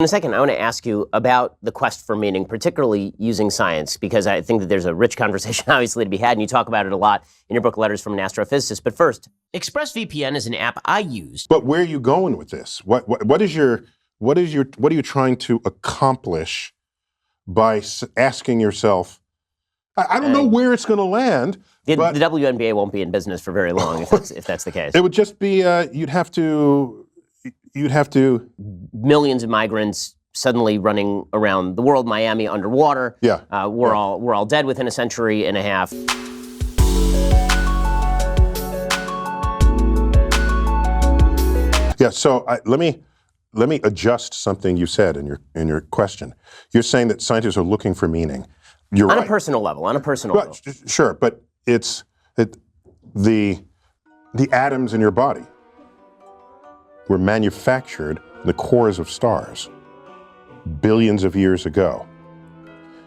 In a second, I want to ask you about the quest for meaning, particularly using science, because I think that there's a rich conversation, obviously, to be had, and you talk about it a lot in your book, Letters from an Astrophysicist. But first, ExpressVPN is an app I used. But where are you going with this? What are you trying to accomplish by asking yourself? I don't know where it's going to land. The WNBA won't be in business for very long if that's the case. It would just be you'd have to. Millions of migrants suddenly running around the world, Miami underwater. Yeah. We're all dead within a century and a half. Yeah. So let me adjust something you said in your question. You're saying that scientists are looking for meaning. You're right. On a personal level. Level. Sure, but it's the atoms in your body were manufactured in the cores of stars billions of years ago.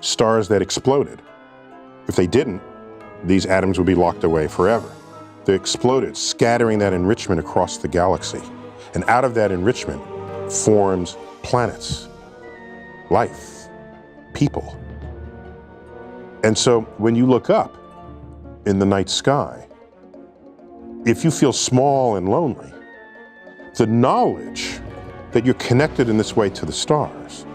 Stars that exploded. If they didn't, these atoms would be locked away forever. They exploded, scattering that enrichment across the galaxy. And out of that enrichment forms planets, life, people. And so when you look up in the night sky, if you feel small and lonely, the knowledge that you're connected in this way to the stars,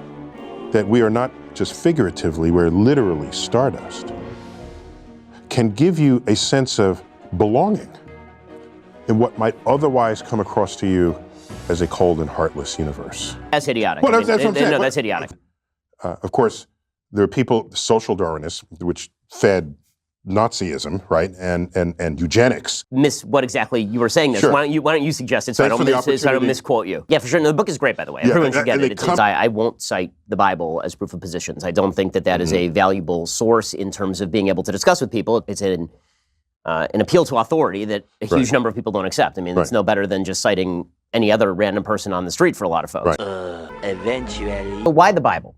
that we are not just figuratively, we're literally stardust, can give you a sense of belonging in what might otherwise come across to you as a cold and heartless universe. That's idiotic. Well, that's what I'm saying. No, that's idiotic. Of course, there are people, social Darwinists, which fed Nazism, right, and eugenics. Miss what exactly you were saying this. Sure. Why don't you suggest it so I don't misquote you? Yeah, for sure. No, the book is great, by the way. Everyone should get it. I won't cite the Bible as proof of positions. I don't think that is a valuable source in terms of being able to discuss with people. It's an appeal to authority that a huge number of people don't accept. I mean, it's no better than just citing any other random person on the street for a lot of folks. Eventually. So why the Bible?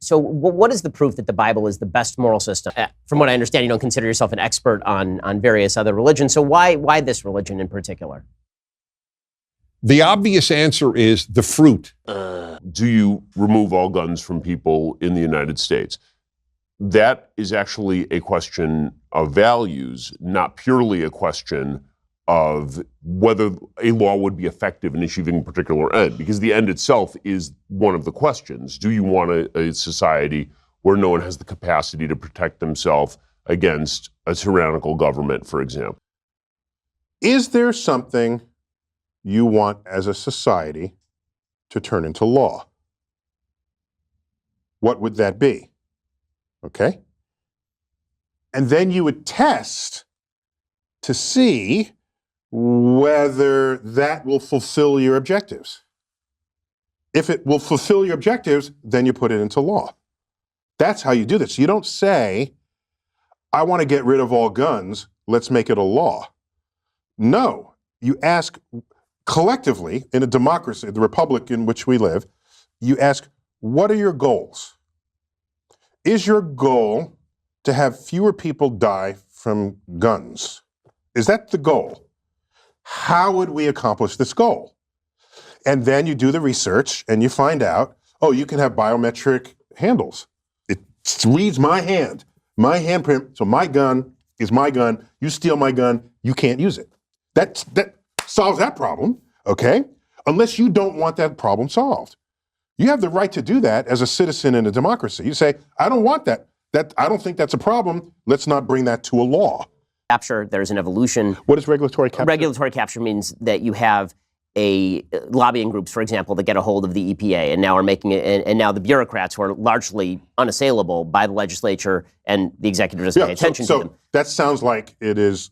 So what is the proof that the Bible is the best moral system? From what I understand, you don't consider yourself an expert on various other religions. So why this religion in particular? The obvious answer is the fruit. Do you remove all guns from people in the United States? That is actually a question of values, not purely a question of whether a law would be effective in achieving a particular end, because the end itself is one of the questions. Do you want a society where no one has the capacity to protect themselves against a tyrannical government, for example? Is there something you want as a society to turn into law? What would that be? Okay? And then you would test to see whether that will fulfill your objectives. If it will fulfill your objectives, then you put it into law. That's how you do this. You don't say, I want to get rid of all guns, let's make it a law. No, you ask collectively, in a democracy, the republic in which we live, you ask, what are your goals? Is your goal to have fewer people die from guns? Is that the goal? How would we accomplish this goal? And then you do the research and you find out, you can have biometric handles. It reads my handprint, so my gun is my gun. You steal my gun, you can't use it. That solves that problem, okay? Unless you don't want that problem solved. You have the right to do that as a citizen in a democracy. You say, I don't want that. I don't think that's a problem. Let's not bring that to a law. Capture, there's an evolution. What is regulatory capture? Regulatory capture means that you have lobbying groups, for example, that get a hold of the EPA and now are making it, and now the bureaucrats who are largely unassailable by the legislature and the executive doesn't pay attention to them. That sounds like it is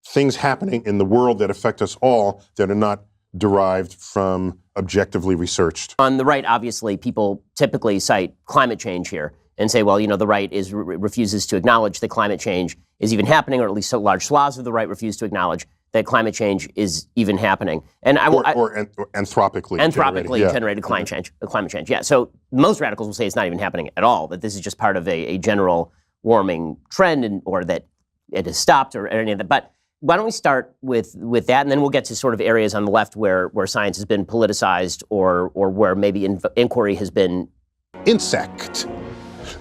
things happening in the world that affect us all that are not derived from objectively researched. On the right, obviously, people typically cite climate change here and say, well, the right refuses to acknowledge that climate change is even happening, or at least large swaths of the right refuse to acknowledge that climate change is even happening. And or anthropically generated climate change. Yeah. So most radicals will say it's not even happening at all, that this is just part of a general warming trend, or that it has stopped or any of that. But why don't we start with that, and then we'll get to sort of areas on the left where science has been politicized or where maybe inquiry has been insect.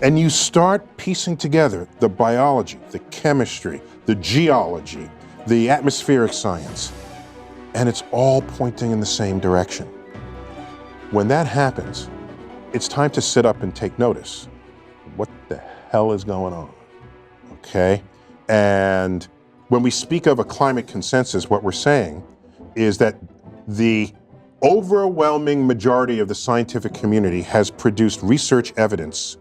And you start piecing together the biology, the chemistry, the geology, the atmospheric science, and it's all pointing in the same direction. When that happens, it's time to sit up and take notice. What the hell is going on? Okay? And when we speak of a climate consensus, what we're saying is that the overwhelming majority of the scientific community has produced research evidence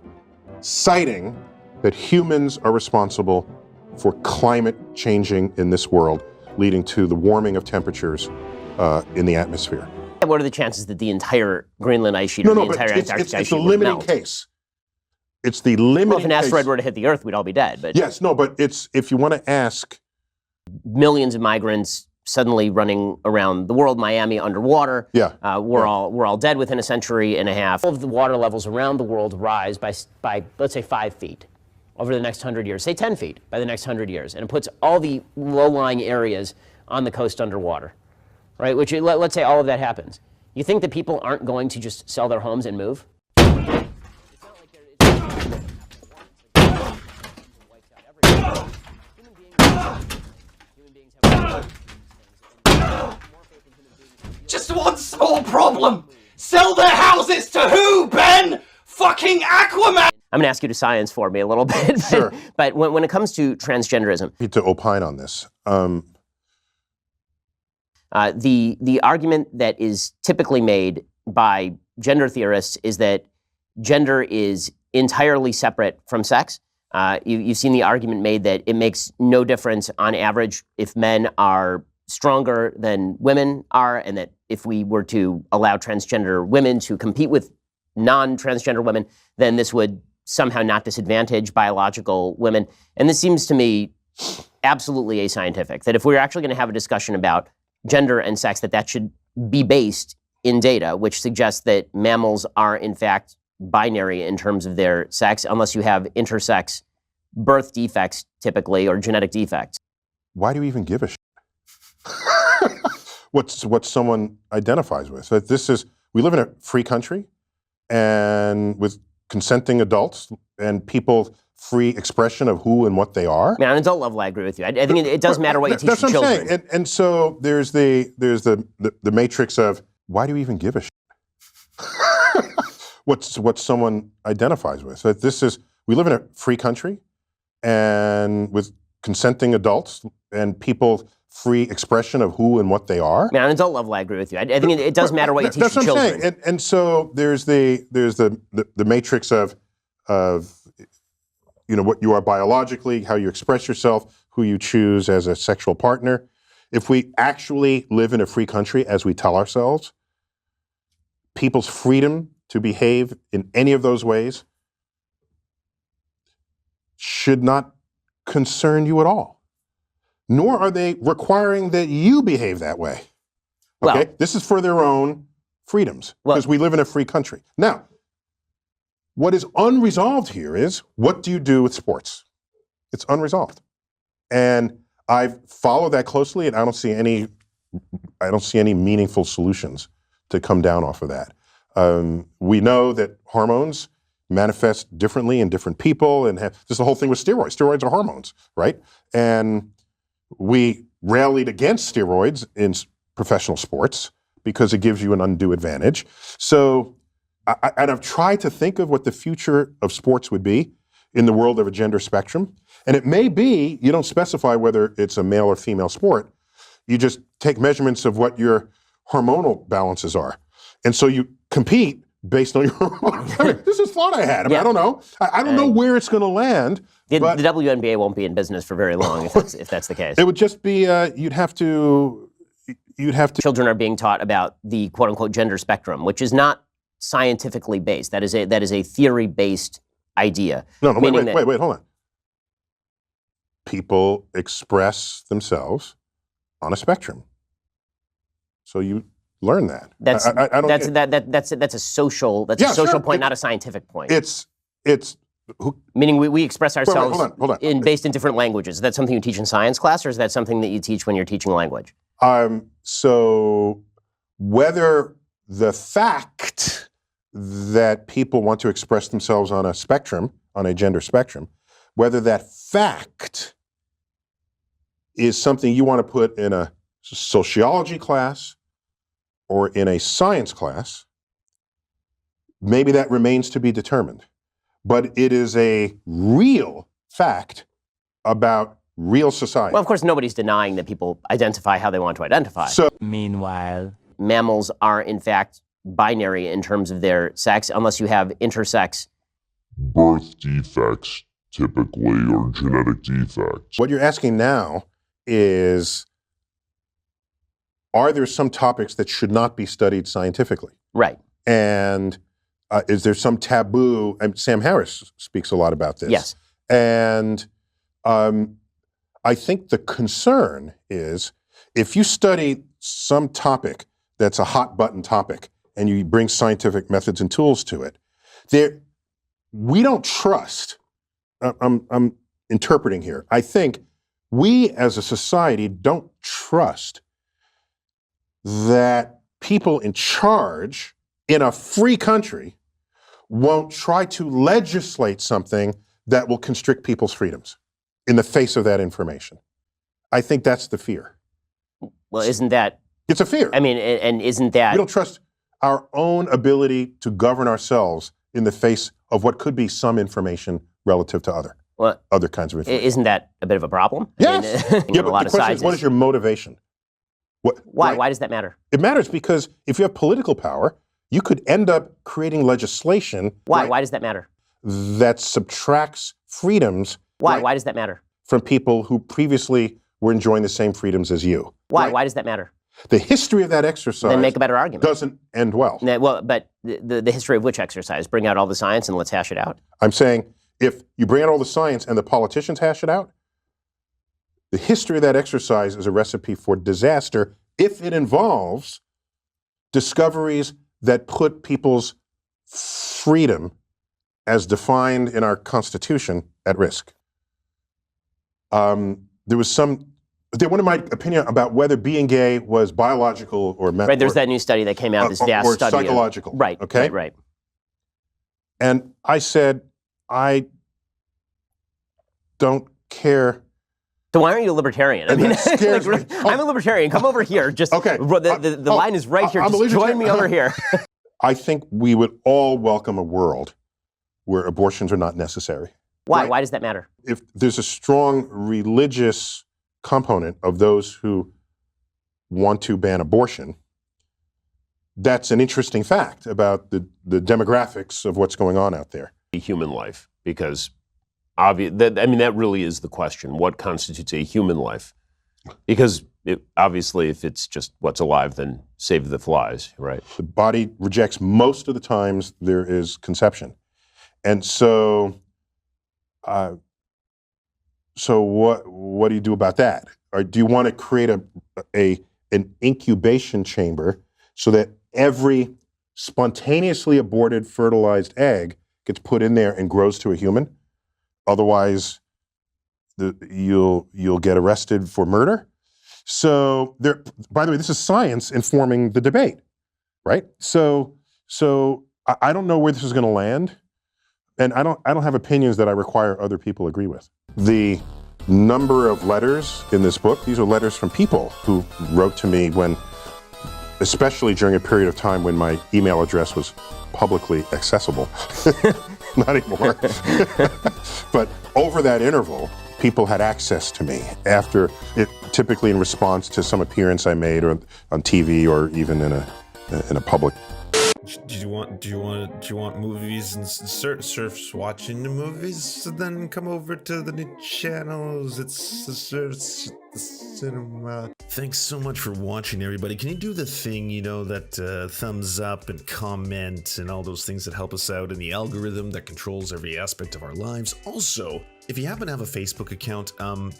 citing that humans are responsible for climate changing in this world, leading to the warming of temperatures in the atmosphere. What are the chances that the entire Greenland ice sheet or the entire Antarctic ice sheet would melt? It's the limiting case. It's the limiting case. Well, if an asteroid were to hit the Earth, we'd all be dead. But yes, no, but it's, if you want to ask... Millions of migrants suddenly running around the world, Miami underwater. Yeah. We're all dead within a century and a half. All of the water levels around the world rise by let's say 5 feet over the next 100 years, say 10 feet by the next 100 years. And it puts all the low-lying areas on the coast underwater, right? Which, let's say all of that happens. You think that people aren't going to just sell their homes and move? Just one small problem. Sell their houses to who, Ben? Fucking Aquaman! I'm going to ask you to science for me a little bit. Sure. But when it comes to transgenderism... I need to opine on this. The argument that is typically made by gender theorists is that gender is entirely separate from sex. You've seen the argument made that it makes no difference on average if men are stronger than women are, and that if we were to allow transgender women to compete with non-transgender women, then this would somehow not disadvantage biological women. And this seems to me absolutely ascientific, that if we're actually going to have a discussion about gender and sex, that should be based in data, which suggests that mammals are in fact binary in terms of their sex, unless you have intersex birth defects typically, or genetic defects. Why do you even give a shit? What someone identifies with. So we live in a free country, and with consenting adults and people free expression of who and what they are. On an adult level, I agree with you. I think it does matter what you teach your children. That's what I'm saying. And so there's the matrix of, why do you even give a shit? What someone identifies with. So we live in a free country, and with consenting adults and people free expression of who and what they are. On an adult level, I agree with you. I think it does matter what you teach your children. That's what I'm saying. And so there's the matrix of what you are biologically, how you express yourself, who you choose as a sexual partner. If we actually live in a free country, as we tell ourselves, people's freedom to behave in any of those ways should not concern you at all. Nor are they requiring that you behave that way. Okay? Well, this is for their own freedoms, because we live in a free country. Now, what is unresolved here is, what do you do with sports? It's unresolved. And I've followed that closely, and I don't see any meaningful solutions to come down off of that. We know that hormones manifest differently in different people, and just the whole thing with steroids. Steroids are hormones, right? And we rallied against steroids in professional sports because it gives you an undue advantage. So, I've tried to think of what the future of sports would be in the world of a gender spectrum. And it may be, you don't specify whether it's a male or female sport. You just take measurements of what your hormonal balances are. And so you compete based on your hormonal. This is thought I had. I don't know. I don't know where it's going to land. The WNBA won't be in business for very long if that's the case. It would just be, you'd have to. Children are being taught about the quote unquote gender spectrum, which is not scientifically based. That is a theory-based idea. No, wait, hold on. People express themselves on a spectrum. So you learn that. That's a social point, not a scientific point. It's Meaning we express ourselves hold on. based in different languages. Is that something you teach in science class, or is that something that you teach when you're teaching language? So whether the fact that people want to express themselves on a spectrum, on a gender spectrum, whether that fact is something you want to put in a sociology class or in a science class, maybe that remains to be determined. But it is a real fact about real society. Well, of course, nobody's denying that people identify how they want to identify. So, meanwhile, mammals are, in fact, binary in terms of their sex, unless you have intersex birth defects, typically, or genetic defects. what you're asking now is, are there some topics that should not be studied scientifically? Right. And is there some taboo? And Sam Harris speaks a lot about this. Yes. And I think the concern is, if you study some topic that's a hot button topic and you bring scientific methods and tools to it, we don't trust, I'm interpreting here, I think we as a society don't trust that people in charge in a free country won't try to legislate something that will constrict people's freedoms in the face of that information. I think that's the fear. Well, isn't that... It's a fear. I mean, and isn't that... We don't trust our own ability to govern ourselves in the face of what could be some information relative to other kinds of information. Isn't that a bit of a problem? Yes. I mean, Yeah, but the question is, what is your motivation? Why? Right? Why does that matter? It matters because if you have political power, you could end up creating legislation. Why? Right, Why does that matter? that subtracts freedoms. Why? Right, Why does that matter? from people who previously were enjoying the same freedoms as you. Why? Right? Why does that matter? The history of that exercise Then make a better argument. doesn't end well. Well, but the history of which exercise? Bring out all the science and let's hash it out. I'm saying if you bring out all the science and the politicians hash it out, the history of that exercise is a recipe for disaster if it involves discoveries that put people's freedom as defined in our Constitution at risk. They wanted my opinion about whether being gay was biological or mental. Right, there's that new study that came out, this vast or study. psychological. Right, okay? right. And I said, I don't care. So why aren't you a libertarian? I And mean, that scares me. I'm a libertarian. Come over here. Just Okay. The line is right here. I'm a Just join me libertarian. over here. I think we would all welcome a world where abortions are not necessary. Why? Right. Why does that matter? If there's a strong religious component of those who want to ban abortion, that's an interesting fact about the demographics of what's going on out there. Human life, because that really is the question. What constitutes a human life? Because obviously, if it's just what's alive, then save the flies, right? The body rejects most of the times there is conception. And so, what do you do about that? Or do you want to create an incubation chamber so that every spontaneously aborted fertilized egg gets put in there and grows to a human? Otherwise, you'll get arrested for murder. So by the way, this is science informing the debate, right? So I don't know where this is going to land, and I don't have opinions that I require other people agree with. The number of letters in this book, these are letters from people who wrote to me especially during a period of time when my email address was publicly accessible. Not anymore. But over that interval, people had access to me after it, typically in response to some appearance I made or on TV or even in a public. Do you want movies and surfs watching the movies? So then come over to the new channels. It's the Surfs Cinema. Thanks so much for watching, everybody. Can you do the thing, that thumbs up and comment and all those things that help us out in the algorithm that controls every aspect of our lives? Also, if you happen to have a Facebook account,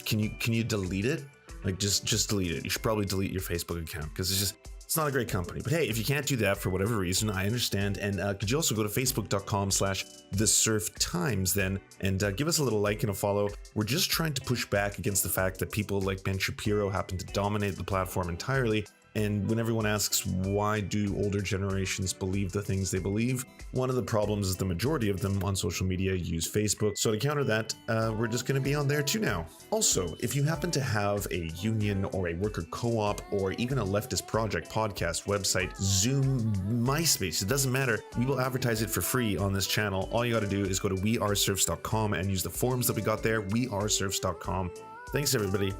can you delete it? Like just delete it. You should probably delete your Facebook account because It's not a great company. But hey, if you can't do that for whatever reason, I understand. And could you also go to facebook.com/thesurftimes then and give us a little like and a follow. We're just trying to push back against the fact that people like Ben Shapiro happen to dominate the platform entirely. And when everyone asks why do older generations believe the things they believe, one of the problems is the majority of them on social media use Facebook. So to counter that, we're just going to be on there too now. Also, if you happen to have a union or a worker co-op or even a leftist project, podcast, website, Zoom, MySpace, it doesn't matter. We will advertise it for free on this channel. All you got to do is go to wearesurfs.com and use the forms that we got there, wearesurfs.com. Thanks, everybody.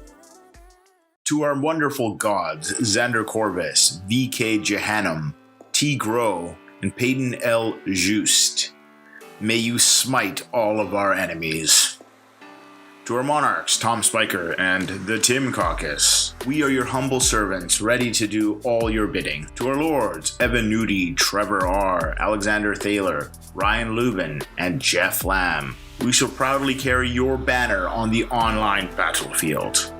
To our wonderful gods, Xander Corvus, VK Jehannam, T. Grow, and Peyton L. Just, may you smite all of our enemies. To our monarchs, Tom Spiker and the Tim Caucus, we are your humble servants, ready to do all your bidding. To our lords, Evan Nudie, Trevor R., Alexander Thaler, Ryan Lubin, and Jeff Lamb, we shall proudly carry your banner on the online battlefield.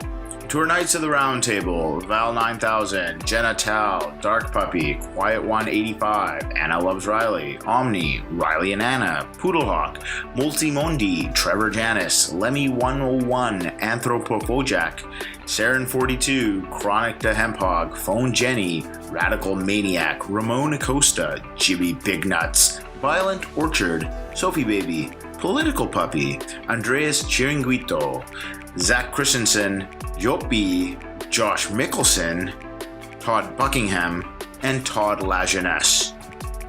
To our Knights of the Round Table, Val 9000, Jenna Tao, Dark Puppy, Quiet 185, Anna Loves Riley, Omni, Riley and Anna, Poodlehawk, Multimondi, Trevor Janis, Lemmy 101, Anthropophojack, Saren 42, Chronic the Hemphog, Phone Jenny, Radical Maniac, Ramon Acosta, Jibby Big Nuts, Violent Orchard, Sophie Baby, Political Puppy, Andreas Chiringuito, Zach Christensen, Yopi, Josh Mickelson, Todd Buckingham, and Todd Lajeunesse.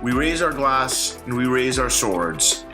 We raise our glass and we raise our swords.